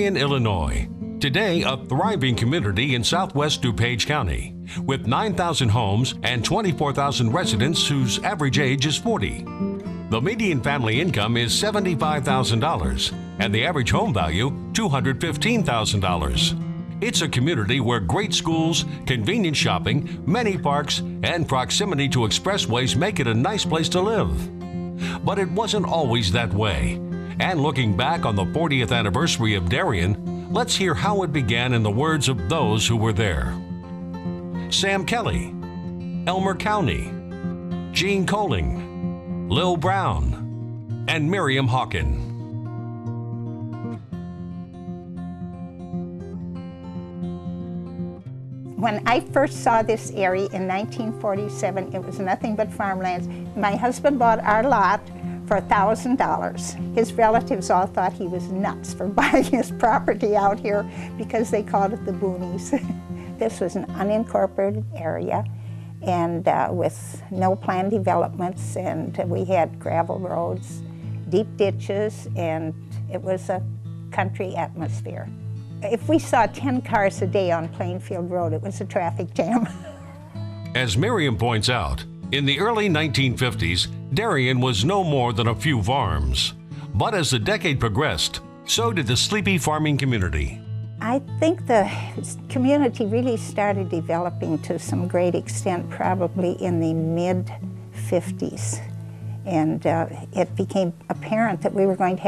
Darien, Illinois. Today, a thriving community in southwest DuPage County, with 9,000 homes and 24,000 residents whose average age is 40. The median family income is $75,000, and the average home value, $215,000. It's a community where great schools, convenient shopping, many parks, and proximity to expressways make it a nice place to live. But it wasn't always that way. And looking back on the 40th anniversary of Darien, let's hear how it began in the words of those who were there. Sam Kelly, Elmer County, Gene Coling, Lil Brown, and Miriam Hawken. When I first saw this area in 1947, it was nothing but farmlands. My husband bought our lot for $1,000. His relatives all thought he was nuts for buying his property out here because they called it the boonies. This was an unincorporated area and with no planned developments, and we had gravel roads, deep ditches, and it was a country atmosphere. If we saw 10 cars a day on Plainfield Road, it was a traffic jam. As Miriam points out, in the early 1950s, Darien was no more than a few farms. But as the decade progressed, so did the sleepy farming community. I think the community really started developing to some great extent probably in the mid-50s. And it became apparent that we were going to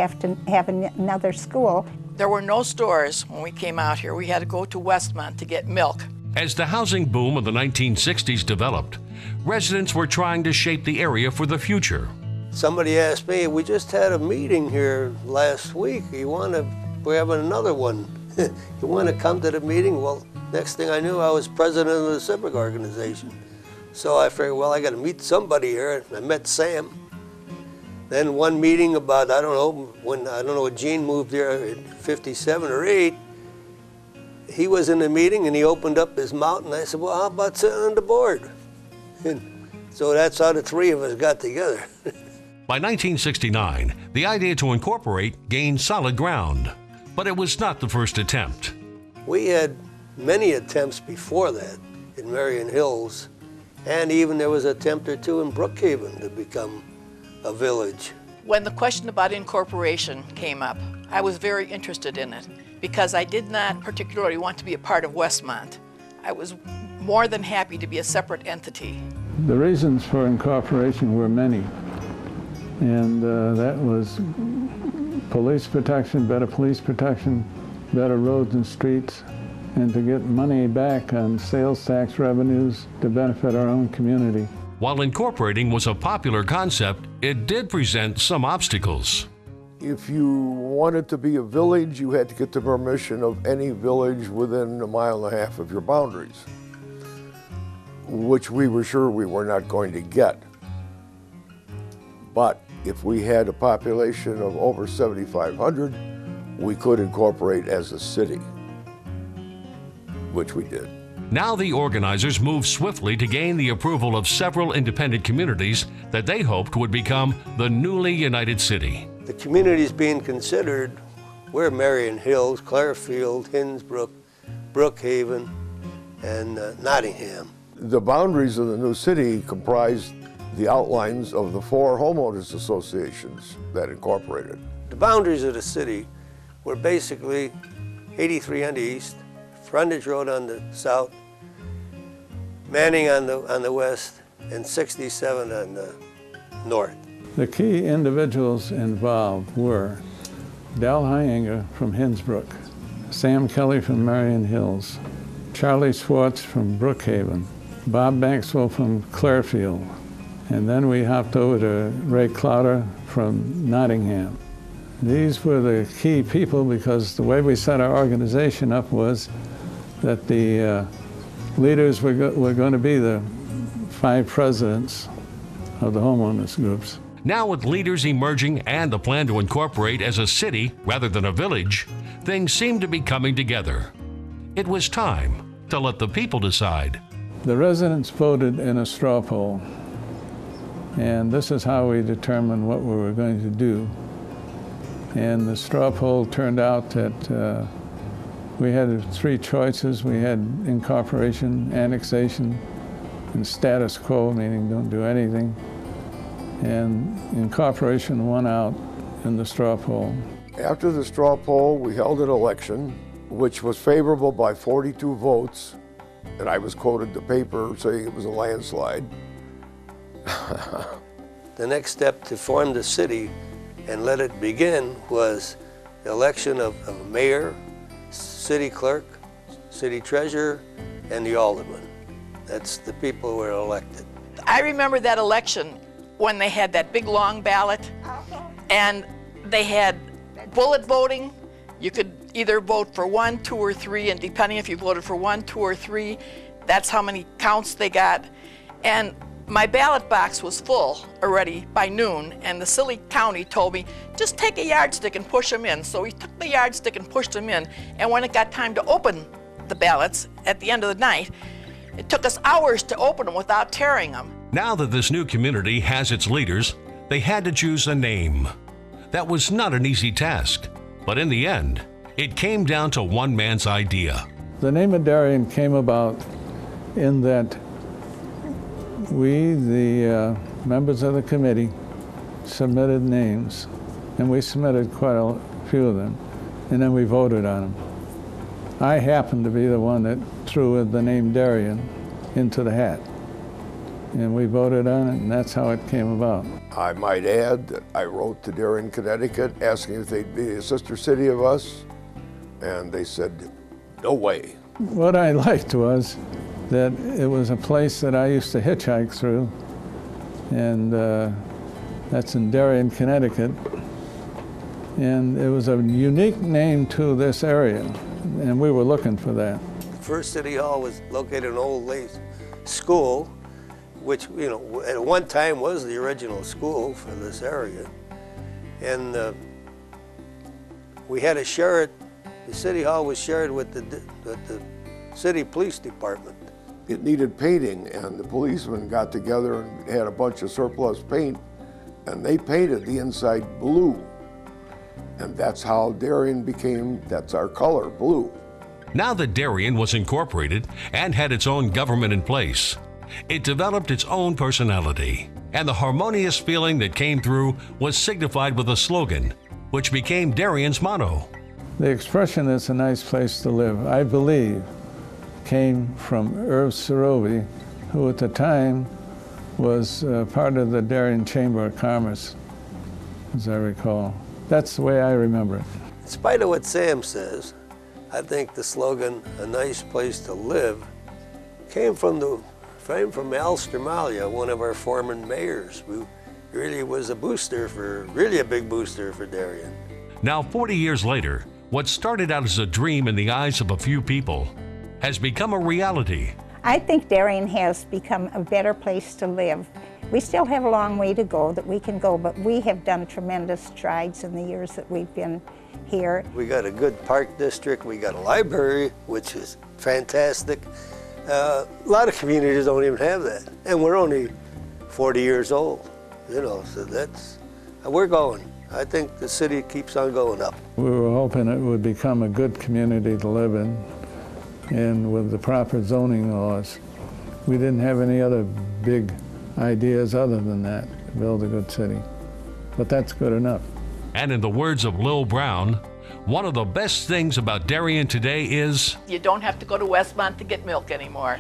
have another school. There were no stores when we came out here. We had to go to Westmont to get milk. As the housing boom of the 1960s developed, residents were trying to shape the area for the future. Somebody asked me, we just had a meeting here last week. We're having another one. You want to come to the meeting? Well, next thing I knew, I was president of the civic organization. So I figured, well, I got to meet somebody here. I met Sam. Then one meeting about, I don't know when Gene moved here in 57 or 8, he was in the meeting and he opened up his mouth and I said, well, how about sitting on the board? And so that's how the three of us got together. By 1969, the idea to incorporate gained solid ground, but it was not the first attempt. We had many attempts before that in Marion Hills, and even there was an attempt or two in Brookhaven to become a village. When the question about incorporation came up, I was very interested in it because I did not particularly want to be a part of Westmont. I was more than happy to be a separate entity. The reasons for incorporation were many, and that was police protection, better roads and streets, and to get money back on sales tax revenues to benefit our own community. While incorporating was a popular concept, it did present some obstacles. If you wanted to be a village, you had to get the permission of any village within 1.5 miles of your boundaries, which we were sure we were not going to get. But if we had a population of over 7,500, we could incorporate as a city, which we did. Now the organizers moved swiftly to gain the approval of several independent communities that they hoped would become the newly united city. The communities being considered were Marion Hills, Clairfield, Hinsbrook, Brookhaven, and Nottingham. The boundaries of the new city comprised the outlines of the 4 homeowners associations that incorporated. The boundaries of the city were basically 83 on the east, Frontage Road on the south, Manning on the west, and 67 on the north. The key individuals involved were Del Hyinger from Hinsbrook, Sam Kelly from Marion Hills, Charlie Swartz from Brookhaven, Bob Maxwell from Clairfield, and then we hopped over to Ray Clowder from Nottingham. These were the key people because the way we set our organization up was that the leaders were going to be the 5 presidents of the homeowners groups. Now with leaders emerging and a plan to incorporate as a city rather than a village, things seem to be coming together. It was time to let the people decide. The residents voted in a straw poll, and this is how we determined what we were going to do. And the straw poll turned out that we had three choices. We had incorporation, annexation, and status quo, meaning don't do anything. And incorporation won out in the straw poll. After the straw poll, we held an election, which was favorable by 42 votes, and I was quoted in the paper saying it was a landslide. The next step to form the city and let it begin was the election of a mayor, city clerk, city treasurer, and the alderman. That's the people who were elected. I remember that election when they had that big long ballot, and they had bullet voting. You could either vote for 1, 2, or 3, and depending if you voted for 1, 2, or 3, that's how many counts they got. And my ballot box was full already by noon, and the silly county told me, just take a yardstick and push them in. So we took the yardstick and pushed them in, and when it got time to open the ballots at the end of the night, it took us hours to open them without tearing them. Now that this new community has its leaders, they had to choose a name. That was not an easy task, but in the end, it came down to one man's idea. The name of Darien came about in that we, the members of the committee, submitted names, and we submitted quite a few of them, and then we voted on them. I happened to be the one that threw the name Darien into the hat, and we voted on it, and that's how it came about. I might add that I wrote to Darien, Connecticut, asking if they'd be a sister city of us, and they said, no way. What I liked was that it was a place that I used to hitchhike through, and that's in Darien, Connecticut. And it was a unique name to this area, and we were looking for that. First City Hall was located in an old Lace school, which, you know, at one time was the original school for this area. And we had to share it, the City Hall was shared with the city police department. It needed painting, and the policemen got together and had a bunch of surplus paint, and they painted the inside blue. And that's how Darien became, that's our color, blue. Now that Darien was incorporated and had its own government in place, it developed its own personality, and the harmonious feeling that came through was signified with a slogan, which became Darien's motto. The expression, it's a nice place to live, I believe, came from Irv Sorovi, who at the time was part of the Darien Chamber of Commerce, as I recall. That's the way I remember it. In spite of what Sam says, I think the slogan, a nice place to live, came from Al Stramalia, one of our former mayors, who really was a booster really a big booster for Darien. Now, 40 years later, what started out as a dream in the eyes of a few people has become a reality. I think Darien has become a better place to live. We still have a long way to go that we can go, but we have done tremendous strides in the years that we've been here. We got a good park district, we got a library, which is fantastic. A lot of communities don't even have that, and we're only 40 years old, you know, so we're going. I think the city keeps on going up. We were hoping it would become a good community to live in, and with the proper zoning laws. We didn't have any other big ideas other than that, to build a good city. But that's good enough. And in the words of Lil Brown, one of the best things about Darien today is You don't have to go to Westmont to get milk anymore.